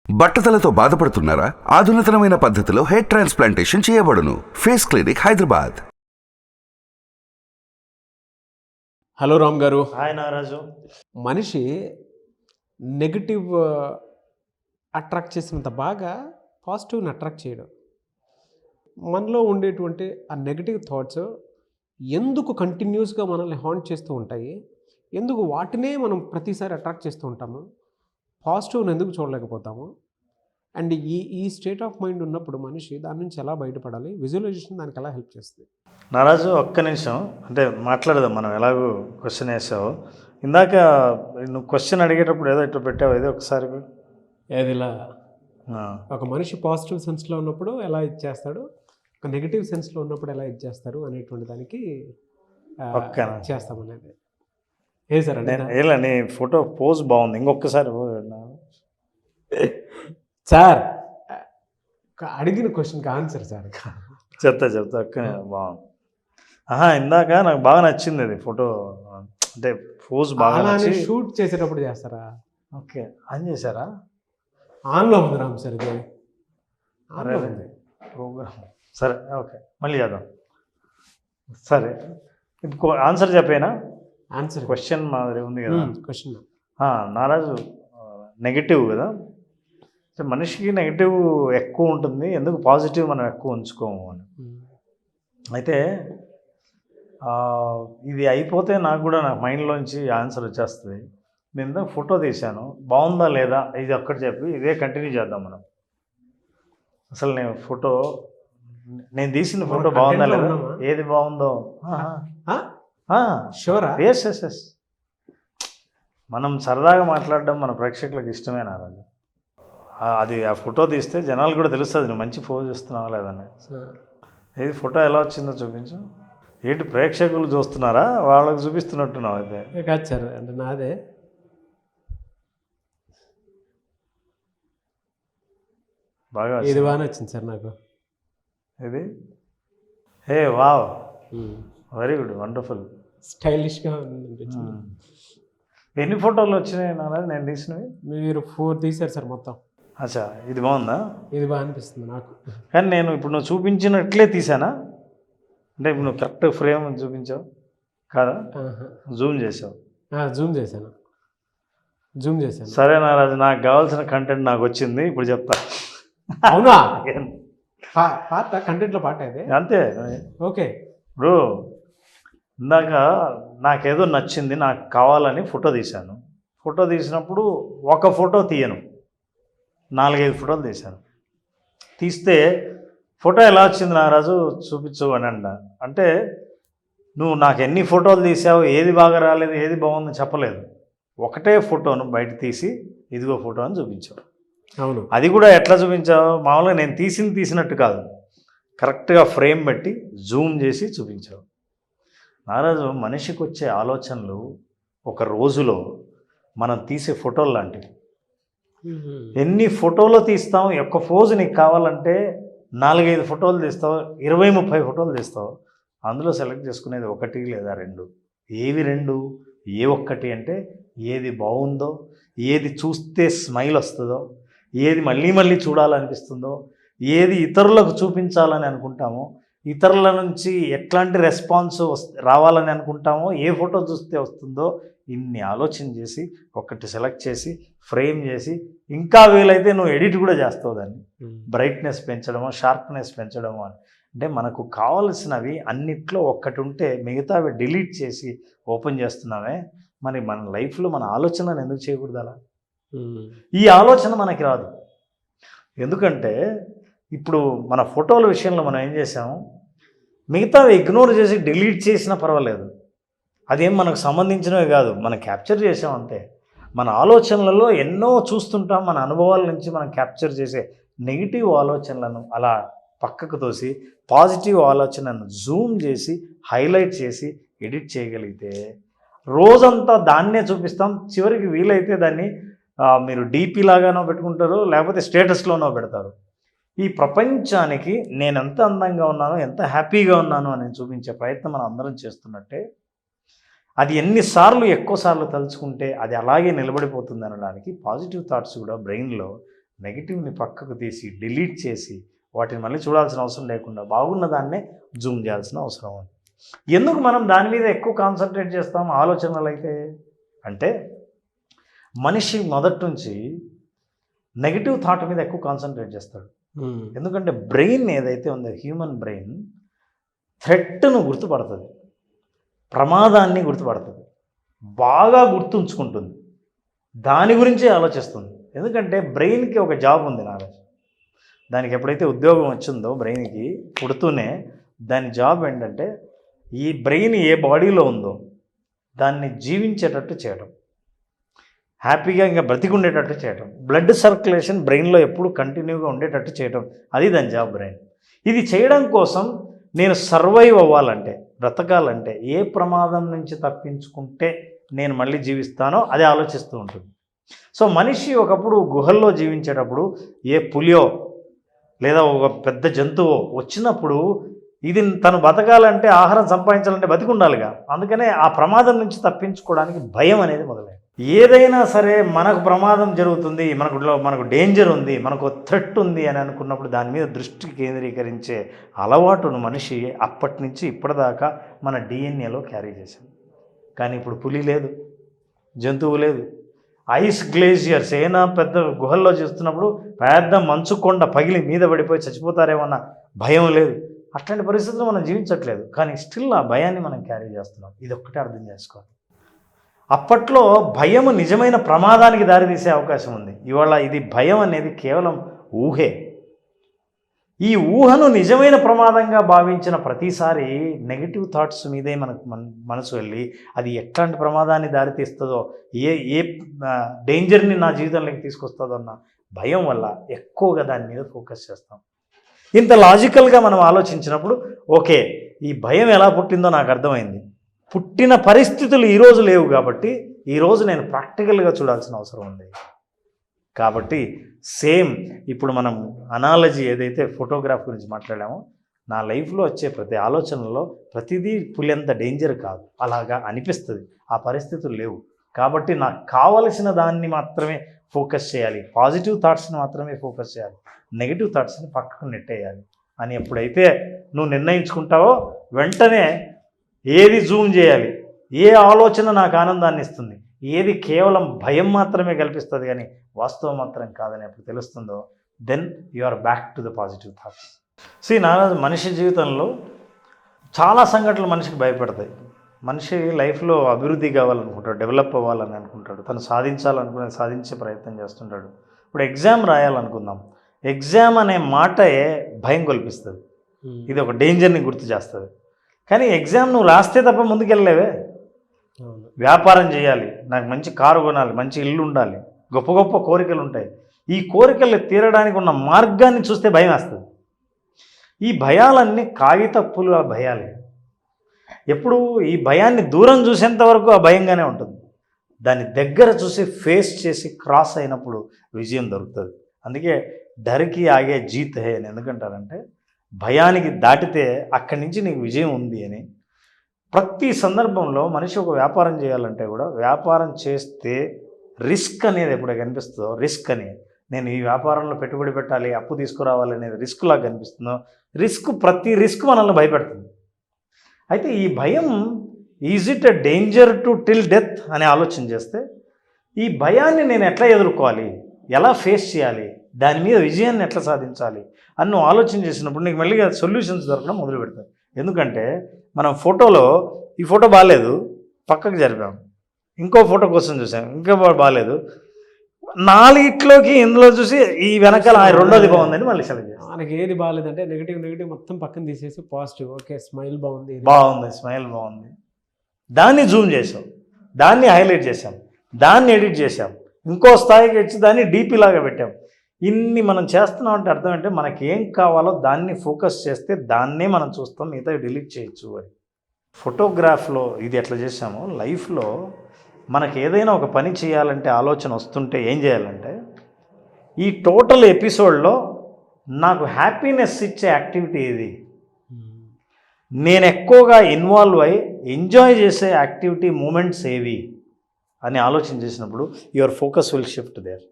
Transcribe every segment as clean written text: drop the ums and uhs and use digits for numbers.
బట్టతలతో బాధపడుతున్నారా? ఆధునితనమైన పద్ధతిలో hair transplantation చేయబడును. Face clinic, Hyderabad. Hello Ram గారు. హాయ్ నాగరాజు. మనిషి నెగటివ్ అట్రాక్ట్ చేసినంత బాగా పాజిటివ్ని అట్రాక్ట్ చేయడం. మనలో ఉండేటువంటి ఆ నెగటివ్ థాట్స్ ఎందుకు కంటిన్యూస్గా మనల్ని హాంట్ చేస్తూ ఉంటాయి? ఎందుకు వాటినే మనం ప్రతిసారి అట్రాక్ట్ చేస్తూ ఉంటాము? పాజిటివ్ని ఎందుకు చూడలేకపోతాము? అండ్ ఈ స్టేట్ ఆఫ్ మైండ్ ఉన్నప్పుడు మనిషి దాని నుంచి ఎలా బయటపడాలి? విజువలైజేషన్ దానికి ఎలా హెల్ప్ చేస్తుంది? నాగరాజు ఒక్క నిమిషం, అంటే మాట్లాడదాం. మనం ఎలాగో క్వశ్చన్ వేసావు. ఇందాక నువ్వు క్వశ్చన్ అడిగేటప్పుడు ఏదో ఇట్లా పెట్టావు, ఏదో ఒకసారి ఏదిలా ఒక మనిషి పాజిటివ్ సెన్స్లో ఉన్నప్పుడు ఎలా ఇచ్చేస్తాడు, ఒక నెగిటివ్ సెన్స్లో ఉన్నప్పుడు ఎలా ఇచ్చేస్తారు అనేటువంటి దానికి చేస్తామనేది. ఏ సార్ అంటే ఏలా నీ ఫోటో పోజ్ బాగుంది, ఇంకొకసారి సార్ అడిగిన క్వశ్చన్కి ఆన్సర్ సార్. చెప్తా ఒక్క బాగుంది. ఇందాక నాకు బాగా నచ్చింది అది ఫోటో, అంటే పోజ్ బాగా షూట్ చేసేటప్పుడు చేస్తారా? ఓకే, ఆన్ చేశారా? ఆన్లో ఉంది రామ్ సార్, ఇది ప్రోగ్రామ్. సరే ఓకే, మళ్ళీ చేద్దాం. సరే, ఇప్పుడు ఆన్సర్ చెప్పేనా? ఆన్సర్ క్వశ్చన్ మాదిరి ఉంది కదా క్వశ్చన్. నారాజు నెగిటివ్ కదా, మనిషికి నెగిటివ్ ఎక్కువ ఉంటుంది, ఎందుకు పాజిటివ్ మనం ఎక్కువ ఉంచుకోము అని. అయితే ఇది అయిపోతే నాకు కూడా నా మైండ్లోంచి ఆన్సర్ వచ్చేస్తుంది. నేను ఫోటో తీశాను, బాగుందా లేదా ఇది ఒక్కటి చెప్పి ఇదే కంటిన్యూ చేద్దాం మనం. అసలు నేను తీసిన ఫోటో బాగుందా లేదా, ఏది బాగుందో షూరా? ఎస్ మనం సరదాగా మాట్లాడడం మన ప్రేక్షకులకు ఇష్టమేనా రాజు? అది ఆ ఫోటో తీస్తే జనాలు కూడా తెలుస్తుంది నువ్వు మంచి ఫోటో చూస్తున్నావా లేదని. ఏది ఫోటో ఎలా వచ్చిందో చూపించు. ఏంటి ప్రేక్షకులు చూస్తున్నారా, వాళ్ళకి చూపిస్తున్నట్టున్నావు? అయితే కాదు సార్, అంటే నాదే బాగా ఇది బాగా నచ్చింది సార్ నాకు. ఇది వావ్, వెరీ గుడ్, వండర్ఫుల్, స్టైలిష్గా అనిపించింది. ఎన్ని ఫోటోలు వచ్చినాయి నారాజు నేను తీసినవి? మీరు 4 తీశారు సార్ మొత్తం. అచ్చా, ఇది బాగుందా? ఇది బాగా అనిపిస్తుంది నాకు. కానీ నేను ఇప్పుడు నువ్వు చూపించినట్లే తీసానా? అంటే ఇప్పుడు నువ్వు కరెక్ట్ ఫ్రేమ్ చూపించావు కాదా? జూమ్ చేసావు? జూమ్ చేశాను. సరే నారాజు, నాకు కావాల్సిన కంటెంట్ నాకు వచ్చింది, ఇప్పుడు చెప్తా. అవునా? పాట కంటెంట్లో పాట ఇది అంతే. ఓకే ఇప్పుడు ఇందాక నాకేదో నచ్చింది, నాకు కావాలని ఫోటో తీశాను. ఫోటో తీసినప్పుడు ఒక ఫోటో తీయను, 4-5 ఫోటోలు తీశాను. తీస్తే ఫోటో ఎలా వచ్చింది నారాజు చూపించు అని అంటే నువ్వు నాకు ఎన్ని ఫోటోలు తీసావు, ఏది బాగా రాలేదు, ఏది బాగుందని చెప్పలేదు. ఒకటే ఫోటోను బయట తీసి ఇదిగో ఫోటో అని చూపించావు. అవును. అది కూడా ఎట్లా చూపించావు? మామూలుగా నేను తీసినట్టు కాదు, కరెక్ట్గా ఫ్రేమ్ పెట్టి జూమ్ చేసి చూపించావు. నారాజు, మనిషికి వచ్చే ఆలోచనలు ఒక రోజులో మనం తీసే ఫోటోలు లాంటివి. ఎన్ని ఫోటోలు తీస్తావు, ఒక్క ఫోజు నీకు కావాలంటే 4-5 ఫోటోలు తీస్తావు, 20-30 ఫోటోలు తీస్తావు. అందులో సెలెక్ట్ చేసుకునేది 1 లేదా 2. ఏవి 2? ఏ ఒక్కటి అంటే ఏది బాగుందో, ఏది చూస్తే స్మైల్ వస్తుందో, ఏది మళ్ళీ మళ్ళీ చూడాలనిపిస్తుందో, ఏది ఇతరులకు చూపించాలని అనుకుంటామో, ఇతరుల నుంచి ఎట్లాంటి రెస్పాన్స్ రావాలని అనుకుంటామో, ఏ ఫోటో చూస్తే వస్తుందో, ఇన్ని ఆలోచన చేసి ఒకటి సెలెక్ట్ చేసి ఫ్రేమ్ చేసి, ఇంకా వీలైతే నువ్వు ఎడిట్ కూడా చేస్తావు దాన్ని, బ్రైట్నెస్ పెంచడమో షార్ప్నెస్ పెంచడమో అని. అంటే మనకు కావలసినవి అన్నిట్లో ఒక్కటి ఉంటే మిగతావి డిలీట్ చేసి ఓపెన్ చేస్తున్నామే. మరి మన లైఫ్లో మన ఆలోచనలను ఎందుకు చేయకూడదు అలా? ఈ ఆలోచన మనకి రాదు. ఎందుకంటే ఇప్పుడు మన ఫోటోల విషయంలో మనం ఏం చేసాము, మిగతావి ఇగ్నోర్ చేసి డిలీట్ చేసినా పర్వాలేదు, అదేం మనకు సంబంధించినవి కాదు, మనం క్యాప్చర్ చేసాం అంతే. మన ఆలోచనలలో ఎన్నో చూస్తుంటాం, మన అనుభవాల నుంచి మనం క్యాప్చర్ చేసే నెగిటివ్ ఆలోచనలను అలా పక్కకు తోసి పాజిటివ్ ఆలోచనను జూమ్ చేసి హైలైట్ చేసి ఎడిట్ చేయగలిగితే రోజంతా దాన్నే చూపిస్తాం. చివరికి వీలైతే దాన్ని మీరు డీపీ లాగానో పెట్టుకుంటారు, లేకపోతే స్టేటస్లోనో పెడతారు. ఈ ప్రపంచానికి నేను ఎంత అందంగా ఉన్నానో, ఎంత హ్యాపీగా ఉన్నానో అని చూపించే ప్రయత్నం మనం అందరం చేస్తున్నట్టే, అది ఎక్కువసార్లు తలుచుకుంటే అది అలాగే నిలబడిపోతుంది అనడానికి పాజిటివ్ థాట్స్ కూడా బ్రెయిన్లో నెగిటివ్ని పక్కకు తీసి డిలీట్ చేసి వాటిని మళ్ళీ చూడాల్సిన అవసరం లేకుండా బాగున్న దాన్నే జూమ్ చేయాల్సిన అవసరం ఉంది. ఎందుకు మనం దాని మీద ఎక్కువ కాన్సన్ట్రేట్ చేస్తాం ఆలోచనలు అయితే అంటే మనిషి మొదటి నుంచి నెగిటివ్ థాట్ మీద ఎక్కువ కాన్సన్ట్రేట్ చేస్తాడు. ఎందుకంటే బ్రెయిన్ ఏదైతే ఉందో హ్యూమన్ బ్రెయిన్ థ్రెట్ను గుర్తుపడుతుంది, ప్రమాదాన్ని గుర్తుపడుతుంది, బాగా గుర్తుంచుకుంటుంది, దాని గురించే ఆలోచిస్తుంది. ఎందుకంటే బ్రెయిన్కి ఒక జాబ్ ఉంది నాలెడ్జ్. దానికి ఎప్పుడైతే ఉద్యోగం వచ్చిందో బ్రెయిన్కి పుడుతూనే దాని జాబ్ ఏంటంటే ఈ బ్రెయిన్ ఏ బాడీలో ఉందో దాన్ని జీవించేటట్టు చేయడం, హ్యాపీగా ఇంకా బ్రతికుండేటట్టు చేయడం, బ్లడ్ సర్క్యులేషన్ బ్రెయిన్లో ఎప్పుడు కంటిన్యూగా ఉండేటట్టు చేయడం, అది దాని జాబ్ బ్రెయిన్. ఇది చేయడం కోసం నేను సర్వైవ్ అవ్వాలంటే, బ్రతకాలంటే ఏ ప్రమాదం నుంచి తప్పించుకుంటే నేను మళ్ళీ జీవిస్తానో అది ఆలోచిస్తూ ఉంటుంది. సో మనిషి ఒకప్పుడు గుహల్లో జీవించేటప్పుడు ఏ పులియో లేదా ఒక పెద్ద జంతువు వచ్చినప్పుడు ఇది తను బతకాలంటే ఆహారం సంపాదించాలంటే బతికి ఉండాలిగా. అందుకనే ఆ ప్రమాదం నుంచి తప్పించుకోవడానికి భయం అనేది మొదలైంది. ఏదైనా సరే మనకు ప్రమాదం జరుగుతుంది, మనకు డేంజర్ ఉంది, మనకు థ్రెట్ ఉంది అని అనుకున్నప్పుడు దాని మీద దృష్టి కేంద్రీకరించే అలవాటును మనిషి అప్పటి నుంచి ఇప్పటిదాకా మన డిఎన్ఏలో క్యారీ చేశాం. కానీ ఇప్పుడు పులి లేదు, జంతువు లేదు, ఐస్ గ్లేషియర్స్ ఏనా పెద్ద గుహల్లో చూస్తున్నప్పుడు పెద్ద మంచు కొండ పగిలి మీద పడిపోయి చచ్చిపోతారేమన్న భయం లేదు. అట్లాంటి పరిస్థితుల్లో మనం జీవించట్లేదు, కానీ స్టిల్ ఆ భయాన్ని మనం క్యారీ చేస్తున్నాం. ఇది ఒక్కటే అర్థం చేసుకోవాలి. అప్పట్లో భయము నిజమైన ప్రమాదానికి దారితీసే అవకాశం ఉంది. ఇవాళ ఇది భయం అనేది కేవలం ఊహే. ఈ ఊహను నిజమైన ప్రమాదంగా భావించిన ప్రతిసారి నెగిటివ్ థాట్స్ మీదే మనసు వెళ్ళి అది ఎట్లాంటి ప్రమాదాన్ని దారితీస్తుందో, ఏ డేంజర్ని నా జీవితంలోకి తీసుకొస్తుందో అన్న భయం వల్ల ఎక్కువగా దాని మీద ఫోకస్ చేస్తాం. ఇంత లాజికల్గా మనం ఆలోచించినప్పుడు ఓకే, ఈ భయం ఎలా పుట్టిందో నాకు అర్థమైంది. పుట్టిన పరిస్థితులు ఈరోజు లేవు కాబట్టి ఈరోజు నేను ప్రాక్టికల్గా చూడాల్సిన అవసరం ఉంది. కాబట్టి సేమ్ ఇప్పుడు మనం అనాలజీ ఏదైతే ఫోటోగ్రాఫ్ గురించి మాట్లాడామో, నా లైఫ్లో వచ్చే ప్రతి ఆలోచనలో ప్రతిదీ పులింత డేంజర్ కాదు, అలాగా అనిపిస్తుంది. ఆ పరిస్థితులు లేవు కాబట్టి నాకు కావలసిన దాన్ని మాత్రమే ఫోకస్ చేయాలి, పాజిటివ్ థాట్స్ని మాత్రమే ఫోకస్ చేయాలి, నెగిటివ్ థాట్స్ని పక్కకు నెట్టేయాలి అని ఎప్పుడైతే నువ్వు నిర్ణయించుకుంటావో వెంటనే ఏది జూమ్ చేయాలి, ఏ ఆలోచన నాకు ఆనందాన్ని ఇస్తుంది, ఏది కేవలం భయం మాత్రమే కల్పిస్తుంది కానీ వాస్తవం మాత్రం కాదని ఎప్పుడు తెలుస్తుందో then you are back to the positive thoughts. నారాజు మనిషి జీవితంలో చాలా సంఘటనలు మనిషికి భయపడతాయి. మనిషి లైఫ్లో అభివృద్ధి కావాలనుకుంటాడు, డెవలప్ అవ్వాలని అనుకుంటాడు, తను సాధించే ప్రయత్నం చేస్తుంటాడు. ఇప్పుడు ఎగ్జామ్ రాయాలనుకుందాం, ఎగ్జామ్ అనే మాటే భయం కల్పిస్తుంది, ఇది ఒక డేంజర్ని గుర్తు చేస్తుంది. కానీ ఎగ్జామ్ నువ్వు రాస్తే తప్ప ముందుకెళ్ళలేవే. వ్యాపారం చేయాలి, నాకు మంచి కారు కొనాలి, మంచి ఇల్లు ఉండాలి, గొప్ప గొప్ప కోరికలు ఉంటాయి. ఈ కోరికలు తీరడానికి ఉన్న మార్గాన్ని చూస్తే భయం వేస్తుంది. ఈ భయాలన్నీ కాగితప్పుల భయాలే. ఎప్పుడు ఈ భయాన్ని దూరం చూసేంత వరకు ఆ భయంగానే ఉంటుంది. దాన్ని దగ్గర చూసి ఫేస్ చేసి క్రాస్ అయినప్పుడు విజయం దొరుకుతుంది. అందుకే డర్కి ఆగే జీత్ హే అని ఎందుకంటారంటే, భయానికి దాటితే అక్కడి నుంచి నీకు విజయం ఉంది అని. ప్రతి సందర్భంలో మనిషి ఒక వ్యాపారం చేయాలంటే కూడా వ్యాపారం చేస్తే రిస్క్ అనేది ఎప్పుడైతే కనిపిస్తుందో, రిస్క్ అని నేను ఈ వ్యాపారంలో పెట్టుబడి పెట్టాలి, అప్పు తీసుకురావాలి అనేది రిస్క్ లాగా కనిపిస్తుందో, ప్రతి రిస్క్ మనల్ని భయపెడుతుంది. అయితే ఈ భయం is it a danger to till death అని ఆలోచన చేస్తే, ఈ భయాన్ని నేను ఎట్లా ఎదుర్కోవాలి, ఎలా ఫేస్ చేయాలి, దాని మీద విజయాన్ని ఎట్లా సాధించాలి అని నువ్వు ఆలోచన చేసినప్పుడు నీకు మెల్లిగా సొల్యూషన్స్ దొరకడం మొదలు పెడతాయి. ఎందుకంటే మనం ఫోటోలో ఈ ఫోటో బాగాలేదు పక్కకు జరిపాం, ఇంకో ఫోటో కోసం చూసాం, ఇంకో బాగాలేదు, నాలుగిట్లోకి ఇందులో చూసి ఈ వెనకాల రెండోది బాగుందని మళ్ళీ సెలెక్ట్ చేస్తాం. మనకి ఏది బాగాలేదంటే నెగిటివ్ మొత్తం పక్కన తీసేసి పాజిటివ్, ఓకే స్మైల్ బాగుంది, స్మైల్ బాగుంది, దాన్ని జూమ్ చేసాం, దాన్ని హైలైట్ చేసాం, దాన్ని ఎడిట్ చేసాం, ఇంకో స్థాయికి వచ్చి దాన్ని డీపీ లాగా పెట్టాం. ఇన్ని మనం చేస్తున్నాం అంటే అర్థం అంటే మనకి ఏం కావాలో దాన్ని ఫోకస్ చేస్తే దాన్నే మనం చూస్తాం, మిగతా డిలీట్ చేయొచ్చు అని. ఫోటోగ్రాఫ్లో ఇది ఎట్లా చేసామో లైఫ్లో మనకి ఏదైనా ఒక పని చేయాలంటే ఆలోచన వస్తుంటే ఏం చేయాలంటే, ఈ టోటల్ ఎపిసోడ్లో నాకు హ్యాపీనెస్ ఇచ్చే యాక్టివిటీ ఏది, నేను ఎక్కువగా ఇన్వాల్వ్ అయ్యి ఎంజాయ్ చేసే యాక్టివిటీ మూమెంట్స్ ఏవి అని ఆలోచన చేసినప్పుడు your focus will shift there.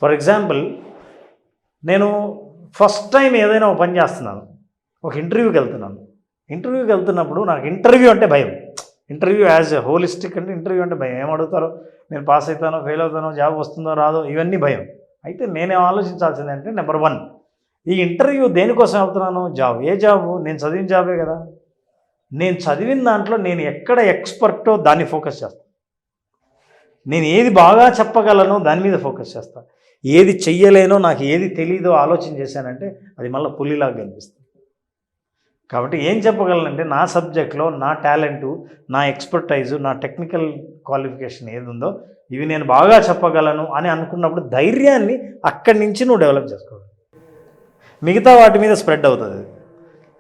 For example, నేను ఫస్ట్ టైం ఏదైనా ఒక పని చేస్తున్నాను, ఒక ఇంటర్వ్యూకి వెళ్తున్నాను. ఇంటర్వ్యూకి వెళ్తున్నప్పుడు నాకు ఇంటర్వ్యూ అంటే భయం. ఇంటర్వ్యూ యాజ్ ఎ హోలిస్టిక్ అంటే ఇంటర్వ్యూ అంటే భయం. ఏం అడుగుతారో, నేను పాస్ అవుతానో ఫెయిల్ అవుతానో, జాబ్ వస్తుందో రాదో, ఇవన్నీ భయం. అయితే నేనేం ఆలోచించాల్సింది అంటే, నెంబర్ 1, ఈ ఇంటర్వ్యూ దేనికోసం వెళ్తున్నాను? జాబ్. ఏ జాబు? నేను చదివిన జాబే కదా. నేను చదివిన దాంట్లో నేను ఎక్కడ ఎక్స్పర్టో దాన్ని ఫోకస్ చేస్తాను. నేను ఏది బాగా చెప్పగలనో దాని మీద ఫోకస్ చేస్తాను. ఏది చెయ్యలేనో, నాకు ఏది తెలీదో ఆలోచన చేశానంటే అది మళ్ళీ పులిలాగా కనిపిస్తుంది. కాబట్టి ఏం చెప్పగలనంటే, నా సబ్జెక్ట్లో నా టాలెంటు, నా ఎక్స్పర్టైజు, నా టెక్నికల్ క్వాలిఫికేషన్ ఏది ఉందో ఇవి నేను బాగా చెప్పగలను అని అనుకున్నప్పుడు ధైర్యాన్ని అక్కడి నుంచి నువ్వు డెవలప్ చేసుకోవాలి. మిగతా వాటి మీద స్ప్రెడ్ అవుతుంది.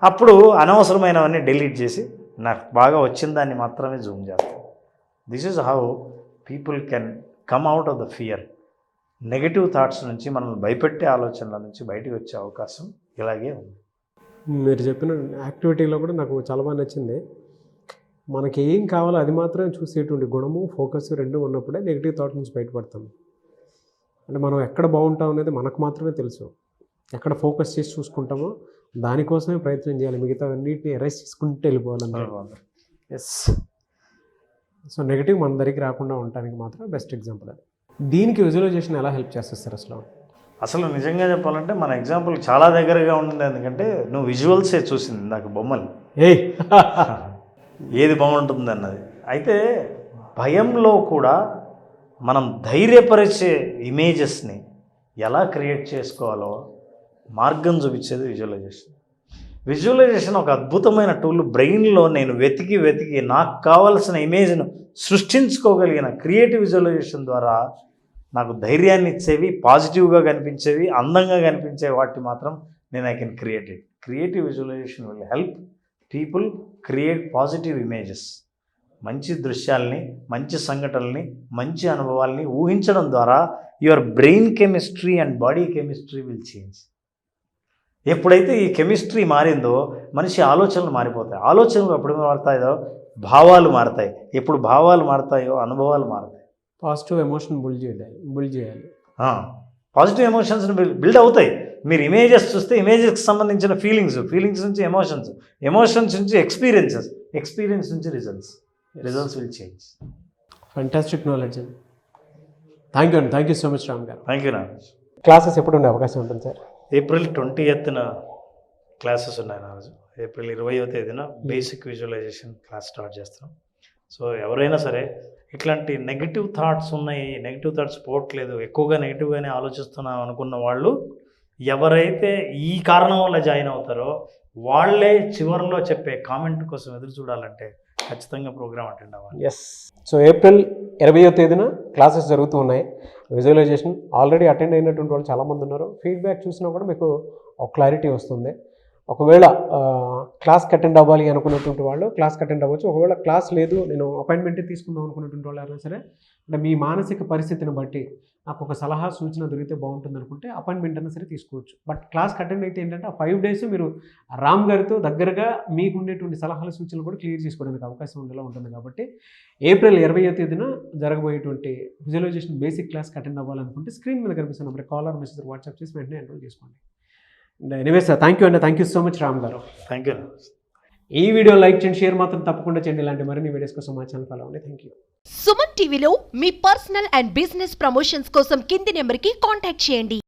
అప్పుడు అనవసరమైనవన్నీ డిలీట్ చేసి నాకు బాగా వచ్చిన దాన్ని మాత్రమే జూమ్ చేస్తాను. This is how people can come out of the fear. Negative thoughts నుంచి, మనల్ని భయపెట్టే ఆలోచనల నుంచి బయటికి వచ్చే అవకాశం ఇలాగే ఉంది. మీరు చెప్పిన యాక్టివిటీలో కూడా నాకు చాలా బాగా నచ్చింది. మనకి ఏం కావాలో అది మాత్రమే చూసేటువంటి గుణము, ఫోకస్ రెండు ఉన్నప్పుడే నెగిటివ్ థాట్ నుంచి బయటపడతాం. అంటే మనం ఎక్కడ బాగుంటాం అనేది మనకు మాత్రమే తెలుసు. ఎక్కడ ఫోకస్ చేసి చూసుకుంటామో దానికోసమే ప్రయత్నం చేయాలి. మిగతా అన్నిటిని ఎరేస్ చేసుకుంటూ వెళ్ళిపోవాలంటే. ఎస్. సో నెగిటివ్ మన దగ్గరికి రాకుండా ఉండడానికి మాత్రం బెస్ట్ ఎగ్జాంపుల్ అది. దీనికి విజువలైజేషన్ ఎలా హెల్ప్ చేస్తుంది సార్ అసలు? అసలు నిజంగా చెప్పాలంటే మన ఎగ్జాంపుల్ చాలా దగ్గరగా ఉంటుంది. ఎందుకంటే నువ్వు విజువల్సే చూసింది నాకు, బొమ్మలు ఏది బాగుంటుంది అన్నది. అయితే భయంలో కూడా మనం ధైర్యపరిచే ఇమేజెస్ని ఎలా క్రియేట్ చేసుకోవాలో మార్గం చూపించేది విజువలైజేషన్. విజువలైజేషన్ ఒక అద్భుతమైన టూల్. బ్రెయిన్లో నేను వెతికి నాకు కావలసిన ఇమేజ్ను సృష్టించుకోగలిగిన క్రియేటివ్ విజువలైజేషన్ ద్వారా నాకు ధైర్యాన్ని ఇచ్చేవి, పాజిటివ్గా కనిపించేవి, అందంగా కనిపించే వాటి మాత్రం నేను I can create it. Creative visualisation will help people create positive images. మంచి దృశ్యాల్ని, మంచి సంఘటనల్ని, మంచి అనుభవాల్ని ఊహించడం ద్వారా your brain chemistry and body chemistry will change. ఎప్పుడైతే ఈ కెమిస్ట్రీ మారిందో మనిషి ఆలోచనలు మారిపోతాయి. ఆలోచనలు ఎప్పుడు మారుతాయో భావాలు మారుతాయి. ఎప్పుడు భావాలు మారుతాయో అనుభవాలు మారుతాయి. పాజిటివ్ ఎమోషన్ బుల్డ్ చేయాలి. పాజిటివ్ ఎమోషన్స్ని బిల్డ్ అవుతాయి. మీరు ఇమేజెస్ చూస్తే ఇమేజెస్కి సంబంధించిన ఫీలింగ్స్ నుంచి ఎమోషన్స్ నుంచి ఎక్స్పీరియన్స్ నుంచి results will change. Fantastic knowledge అండి. Thank you so much Ram garu. Thank you Naraj. Classes ఎప్పుడు ఉండే అవకాశం ఉంటుంది సార్? ఏప్రిల్ 20th క్లాసెస్ ఉన్నాయి నారాజు. ఏప్రిల్ 20వ తేదీన బేసిక్ విజువలైజేషన్ క్లాస్ స్టార్ట్ చేస్తున్నాం. సో ఎవరైనా సరే ఇట్లాంటి నెగిటివ్ థాట్స్ ఉన్నాయి, నెగిటివ్ థాట్స్ పోవట్లేదు, ఎక్కువగా నెగిటివ్గానే ఆలోచిస్తున్నాం అనుకున్న వాళ్ళు ఎవరైతే ఈ కారణం వల్ల జాయిన్ అవుతారో వాళ్ళే చివరిలో చెప్పే కామెంట్ కోసం ఎదురు చూడాలంటే ఖచ్చితంగా ప్రోగ్రామ్ అటెండ్ అవ్వాలి. ఎస్. సో ఏప్రిల్ 20వ తేదీన క్లాసెస్ జరుగుతూ ఉన్నాయి. విజువలైజేషన్ ఆల్రెడీ అటెండ్ అయినటువంటి వాళ్ళు చాలామంది ఉన్నారు. ఫీడ్బ్యాక్ చూసినా కూడా మీకు ఒక క్లారిటీ వస్తుంది. ఒకవేళ క్లాస్కి అటెండ్ అవ్వాలి అనుకున్నటువంటి వాళ్ళు క్లాస్కి అటెండ్ అవ్వచ్చు. ఒకవేళ క్లాస్ లేదు, నేను అపాయింట్మెంటే తీసుకుందాం అనుకున్నటువంటి వాళ్ళు ఎవరైనా సరే, అంటే మీ మానసిక పరిస్థితిని బట్టి నాకు ఒక సలహా సూచన దొరికితే బాగుంటుంది అనుకుంటే అపాయింట్మెంట్ అయినా సరే తీసుకోవచ్చు. బట్ క్లాస్కి అటెండ్ అయితే ఏంటంటే ఆ 5 days మీరు రామ్ గారితో దగ్గరగా మీకు ఉండేటువంటి సలహాల సూచనలు కూడా క్లియర్ చేసుకోవడానికి అవకాశం ఉండేలా ఉంటుంది. కాబట్టి ఏప్రిల్ 20వ తేదీన జరగబోయేటువంటి విజువలైజేషన్ బేసిక్ క్లాస్కి అటెండ్ అవ్వాలనుకుంటే స్క్రీన్ మీద కనిపిస్తున్న నెంబర్ కాలర్ మెసేజ్ వాట్సాప్ చేసి వెంటనే ఎన్రోల్ చేసుకోండి. ఎనీవే సార్, థ్యాంక్ యూ అండి. Thank you so much Ram garu. Thank you. ఈ వీడియో లైక్ చేయండి, షేర్ మాత్రం తప్పకుండా చేయండి. ఇలాంటి మరిన్ని వీడియోస్ కోసం మా ఛానల్ ఫాలో అవ్వండి. Thank you. సుమన్ టీవీలో మీ పర్సనల్ అండ్ బిజినెస్ ప్రమోషన్స్ కోసం కింది నెంబర్కి కాంటాక్ట్ చేయండి.